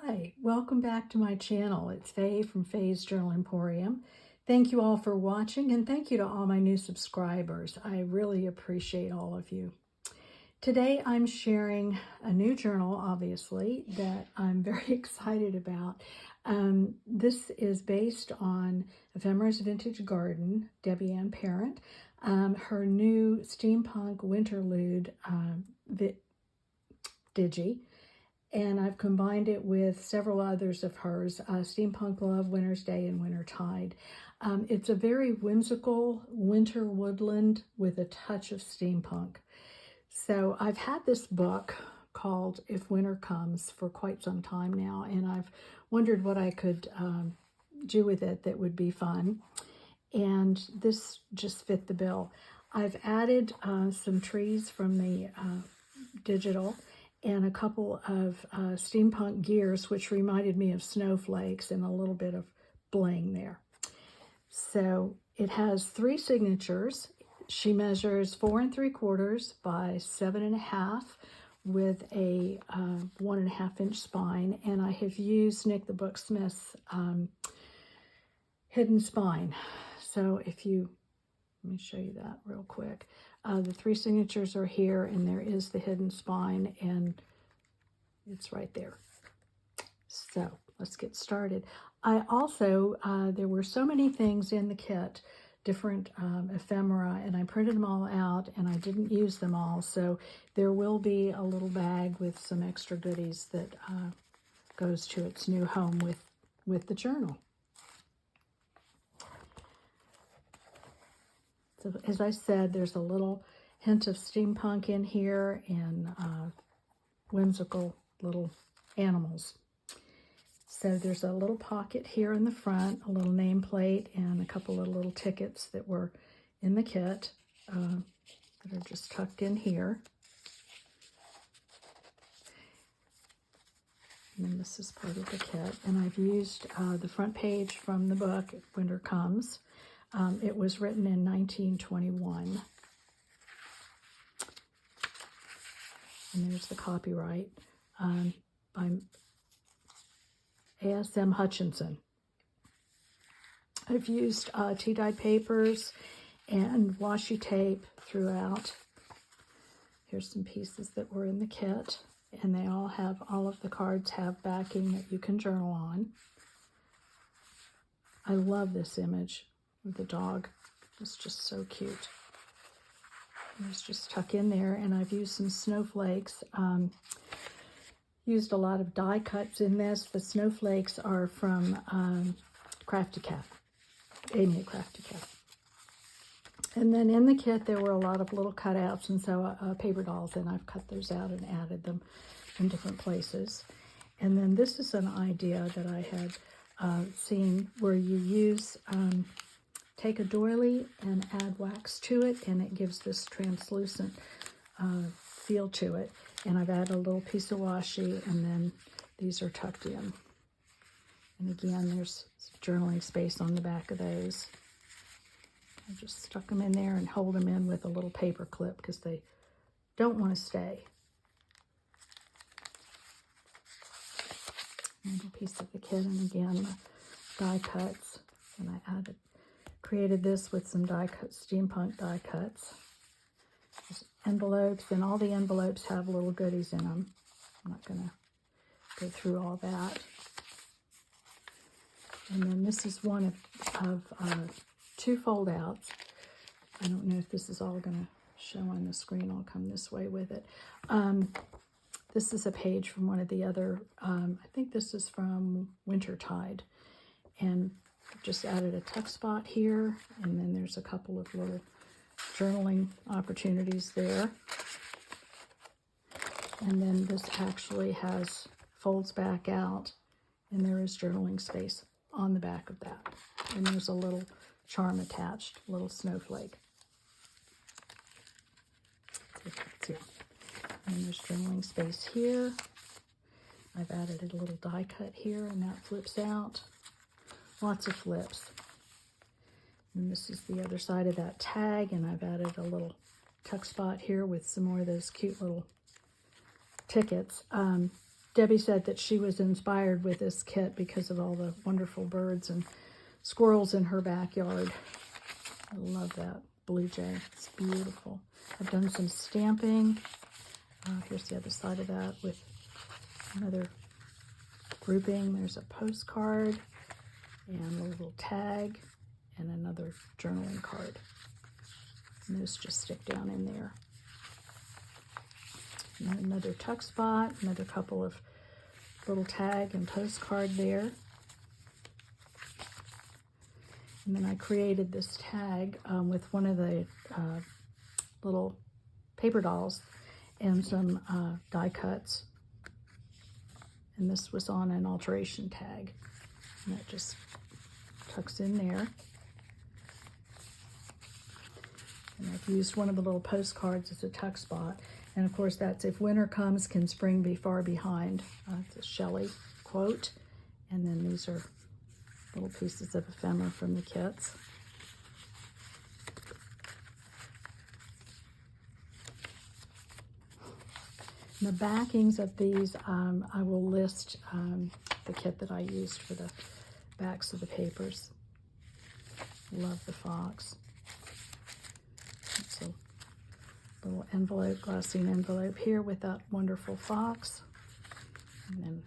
Hi, welcome back to my channel. It's Faye from Faye's Journal Emporium. Thank you all for watching, and thank you to all my new subscribers. I really appreciate all of you. Today I'm sharing a new journal, obviously, that I'm very excited about. This is based on Ephemera's Vintage Garden, Debbie Ann Parent, her new steampunk winterlude digi. And I've combined it with several others of hers, Steampunk Love, Winter's Day, and Wintertide. It's a very whimsical winter woodland with a touch of steampunk. So I've had this book called If Winter Comes for quite some time now, and I've wondered what I could do with it that would be fun. And this just fit the bill. I've added some trees from the digital and a couple of steampunk gears, which reminded me of snowflakes and a little bit of bling there. So it has 3 signatures. She measures 4 3/4 by 7.5 with a 1.5 inch spine. And I have used Nick the Booksmith's hidden spine. So let me show you that real quick. The 3 signatures are here, and there is the hidden spine, and it's right there. So let's get started. I also, there were so many things in the kit, different ephemera, and I printed them all out, and I didn't use them all. So there will be a little bag with some extra goodies that goes to its new home with the journal. So as I said, there's a little hint of steampunk in here and whimsical little animals. So there's a little pocket here in the front, a little nameplate, and a couple of little tickets that were in the kit that are just tucked in here. And then this is part of the kit. And I've used the front page from the book, If Winter Comes. It was written in 1921. And there's the copyright by A.S.M. Hutchinson. I've used tea-dyed papers and washi tape throughout. Here's some pieces that were in the kit, and they all of the cards have backing that you can journal on. I love this image with the dog. It's just so cute. It's just tuck in there, and I've used some snowflakes. Used a lot of die cuts in this. The snowflakes are from Crafty Cat, Amy at Crafty Cat. And then in the kit there were a lot of little cutouts, and so paper dolls, and I've cut those out and added them in different places. And then this is an idea that I had seen where you use take a doily and add wax to it, and it gives this translucent feel to it. And I've added a little piece of washi, and then these are tucked in. And again, there's journaling space on the back of those. I just stuck them in there and hold them in with a little paper clip because they don't want to stay. Another piece of the kit, and again, the die cuts. And I created this with some die cut, steampunk die cuts. There's envelopes, and all the envelopes have little goodies in them. I'm not going to go through all that. And then this is one of 2 fold-outs. I don't know if this is all going to show on the screen. I'll come this way with it. This is a page from one of the other, I think this is from Wintertide. And just added a tuck spot here, and then there's a couple of little journaling opportunities there. And then this actually folds back out, and there is journaling space on the back of that. And there's a little charm attached, a little snowflake. And there's journaling space here. I've added a little die cut here, and that flips out. Lots of flips. And this is the other side of that tag, and I've added a little tuck spot here with some more of those cute little tickets. Debbie said that she was inspired with this kit because of all the wonderful birds and squirrels in her backyard. I love that blue jay. It's beautiful. I've done some stamping. Here's the other side of that with another grouping. There's a postcard and a little tag and another journaling card. And those just stick down in there. And another tuck spot, another couple of little tag and postcard there. And then I created this tag with one of the little paper dolls and some die cuts. And this was on an alteration tag. And that just tucks in there. And I've used one of the little postcards as a tuck spot. And of course, that's "If winter comes, can spring be far behind?" It's a Shelley quote. And then these are little pieces of ephemera from the kits. And the backings of these, I will list the kit that I used for the backs of the papers. Love the fox. It's a little envelope, glassine envelope here with that wonderful fox. And then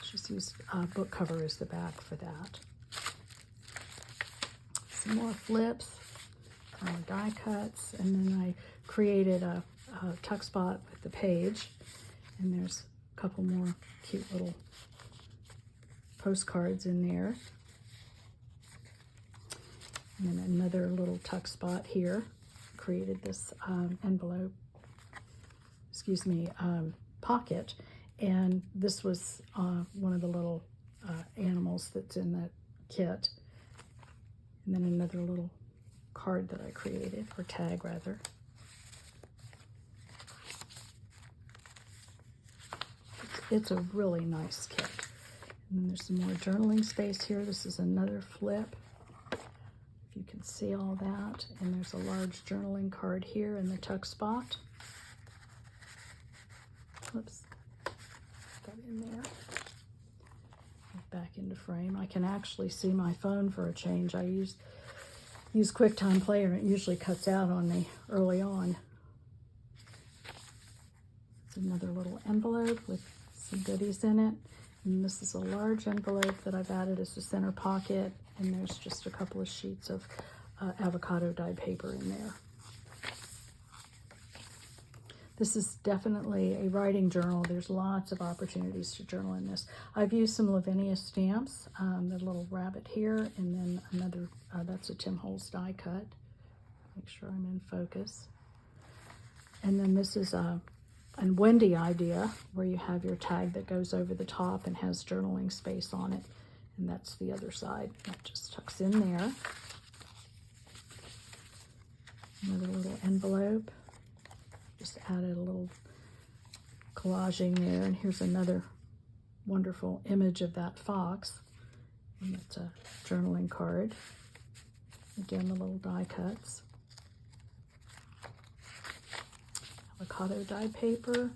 just used book cover as the back for that. Some more flips, die cuts, and then I created a tuck spot with the page. And there's a couple more cute little postcards in there. And then another little tuck spot here. Created this envelope, pocket, and this was one of the little animals that's in the kit. And then another little card that I created, or tag rather. It's a really nice kit. And then there's some more journaling space here. This is another flip. If you can see all that. And there's a large journaling card here in the tuck spot. Whoops. Got in there. Back into frame. I can actually see my phone for a change. I use QuickTime Player, and it usually cuts out on me early on. It's another little envelope with some goodies in it. And this is a large envelope that I've added as a center pocket, and there's just a couple of sheets of avocado dyed paper in there. This is definitely a writing journal. There's lots of opportunities to journal in this. I've used some Lavinia stamps, the little rabbit here, and then another, that's a Tim Holtz die cut. Make sure I'm in focus. And then this is a Wendy idea where you have your tag that goes over the top and has journaling space on it. And that's the other side. That just tucks in there. Another little envelope. Just added a little collaging there. And here's another wonderful image of that fox. And it's a journaling card. Again, the little die cuts. Avocado dyed paper.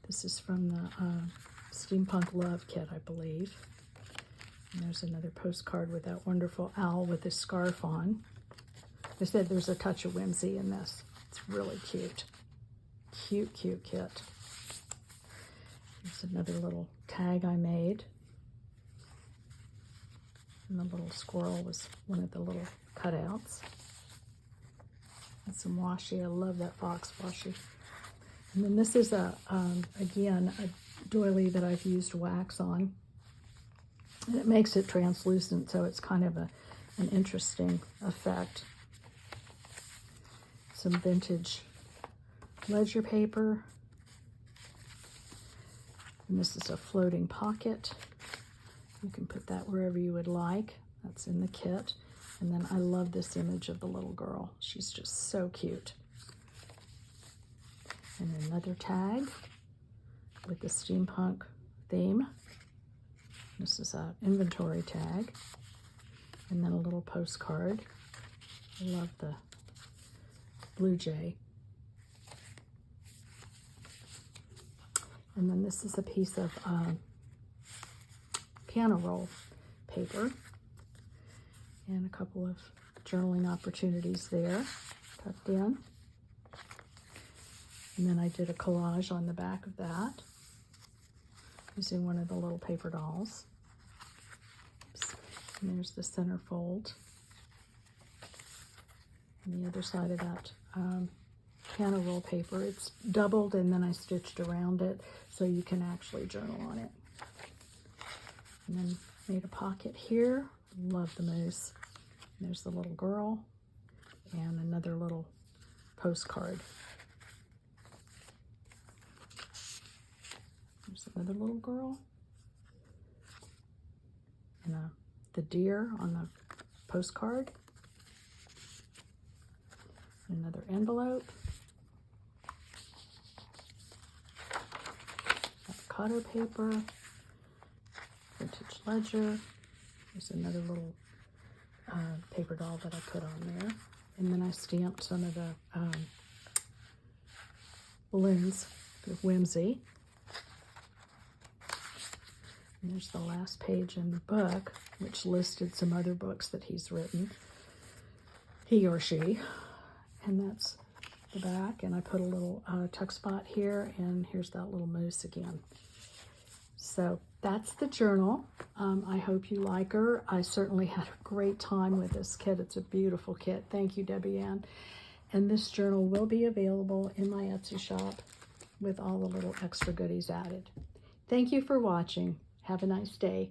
This is from the Steampunk Love kit, I believe. And there's another postcard with that wonderful owl with his scarf on. I said there's a touch of whimsy in this. It's really cute. Cute, cute kit. There's another little tag I made. And the little squirrel was one of the little cutouts. And some washi. I love that fox washi. And then this is again, a doily that I've used wax on. And it makes it translucent, so it's kind of an interesting effect. Some vintage ledger paper. And this is a floating pocket. You can put that wherever you would like. That's in the kit. And then I love this image of the little girl. She's just so cute. And another tag with the steampunk theme. This is an inventory tag. And then a little postcard. I love the blue jay. And then this is a piece of piano roll paper. And a couple of journaling opportunities there tucked in. And then I did a collage on the back of that using one of the little paper dolls. Oops. And there's the center fold. And the other side of that piano roll paper, it's doubled and then I stitched around it so you can actually journal on it. And then made a pocket here. Love the moose. And there's the little girl and another little postcard. There's another little girl. And the deer on the postcard. Another envelope. Avocado paper. Vintage ledger. There's another little paper doll that I put on there. And then I stamped some of the balloons with whimsy. And there's the last page in the book, which listed some other books that he's written, he or she. And that's the back. And I put a little tuck spot here, and here's that little moose again. So that's the journal. I hope you like her. I certainly had a great time with this kit. It's a beautiful kit. Thank you, Debbie Ann. And this journal will be available in my Etsy shop with all the little extra goodies added. Thank you for watching. Have a nice day.